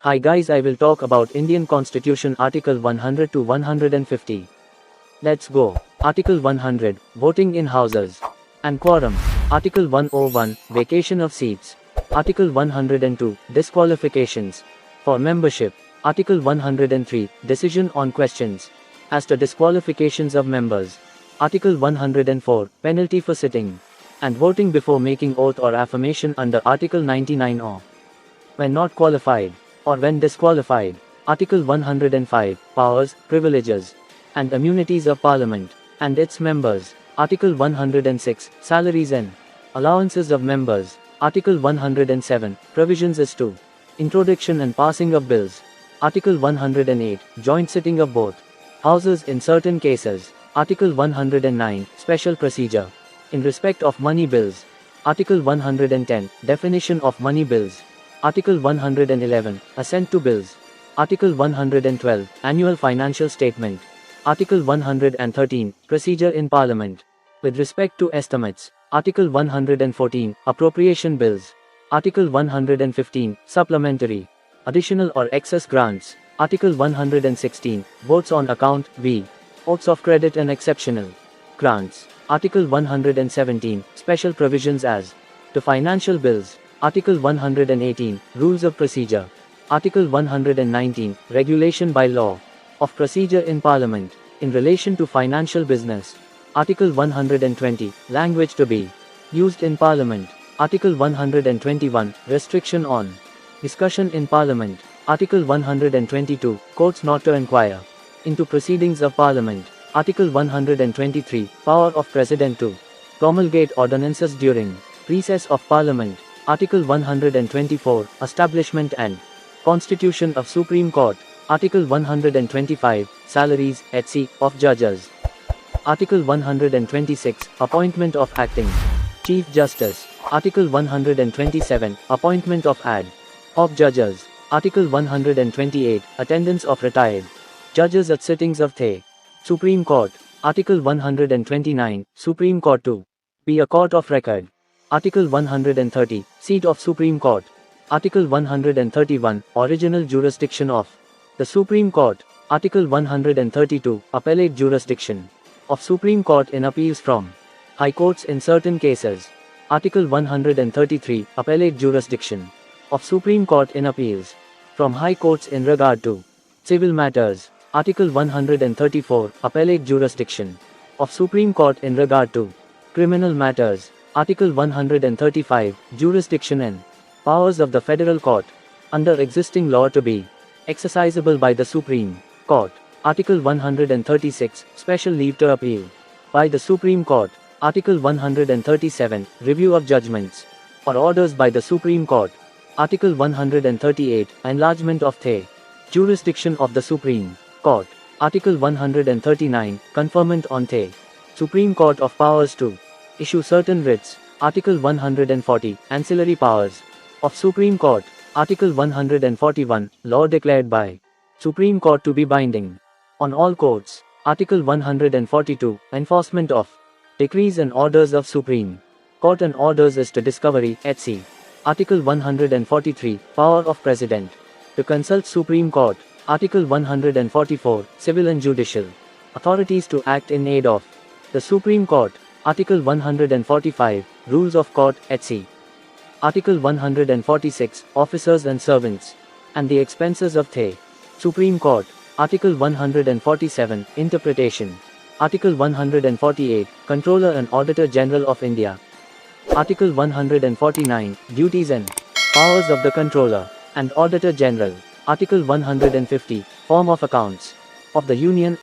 Hi guys, I will talk about Indian Constitution Article 100 to 150. Let's go. Article 100, Voting in Houses and Quorum. Article 101, Vacation of Seats. Article 102, Disqualifications for membership. Article 103, Decision on questions as to disqualifications of members. Article 104, Penalty for sitting and voting before making oath or affirmation under Article 99 or when not qualified or when disqualified. Article 105, Powers, Privileges and Immunities of Parliament and its members. Article 106, Salaries and Allowances of Members. Article 107, Provisions as to Introduction and Passing of Bills. Article 108, Joint sitting of both Houses in certain cases. Article 109, Special Procedure in respect of money bills. Article 110, Definition of money bills. Article 111, Assent to bills. Article 112, Annual Financial Statement. Article 113, Procedure in Parliament with respect to estimates. Article 114, Appropriation bills. Article 115, Supplementary, Additional or Excess grants. Article 116, Votes on account, v. Votes of credit and exceptional grants. Article 117, Special provisions as to financial bills. Article 118, Rules of procedure. Article 119, Regulation by law of procedure in Parliament in relation to financial business. Article 120, Language to be used in Parliament. Article 121, Restriction on discussion in Parliament. Article 122, Courts not to inquire into proceedings of Parliament. Article 123, Power of President to promulgate ordinances during recess of Parliament. Article 124, Establishment and Constitution of Supreme Court. Article 125, Salaries, etc., of judges. Article 126, Appointment of Acting Chief Justice. Article 127, Appointment of ad hoc judges. Article 128, Attendance of retired judges at sittings of the Supreme Court. Article 129, Supreme Court to be a court of record. Article 130, Seat of Supreme Court. Article 131, Original jurisdiction of the Supreme Court. Article 132, Appellate jurisdiction of Supreme Court in appeals from High Courts in certain cases. Article 133, Appellate jurisdiction of Supreme Court in appeals from High Courts in regard to civil matters. Article 134, Appellate jurisdiction of Supreme Court in regard to criminal matters. Article 135, Jurisdiction and powers of the Federal Court under existing law to be exercisable by the Supreme Court. Article 136, Special leave to appeal by the Supreme Court. Article 137, Review of judgments or orders by the Supreme Court. Article 138, Enlargement of the jurisdiction of the Supreme Court. Article 139, Conferment on the Supreme Court of powers to issue certain writs. Article 140, Ancillary powers of Supreme Court. Article 141, Law declared by Supreme Court to be binding on all courts. Article 142, Enforcement of decrees and orders of Supreme Court and orders as to discovery, etc. Article 143, Power of President to consult Supreme Court. Article 144, Civil and judicial authorities to act in aid of the Supreme Court. Article 145, Rules of Court, etc. Article 146, Officers and servants and the expenses of the Supreme Court. Article 147, Interpretation. Article 148, Controller and Auditor General of India. Article 149, Duties and powers of the Controller and Auditor General. Article 150, Form of accounts of the Union.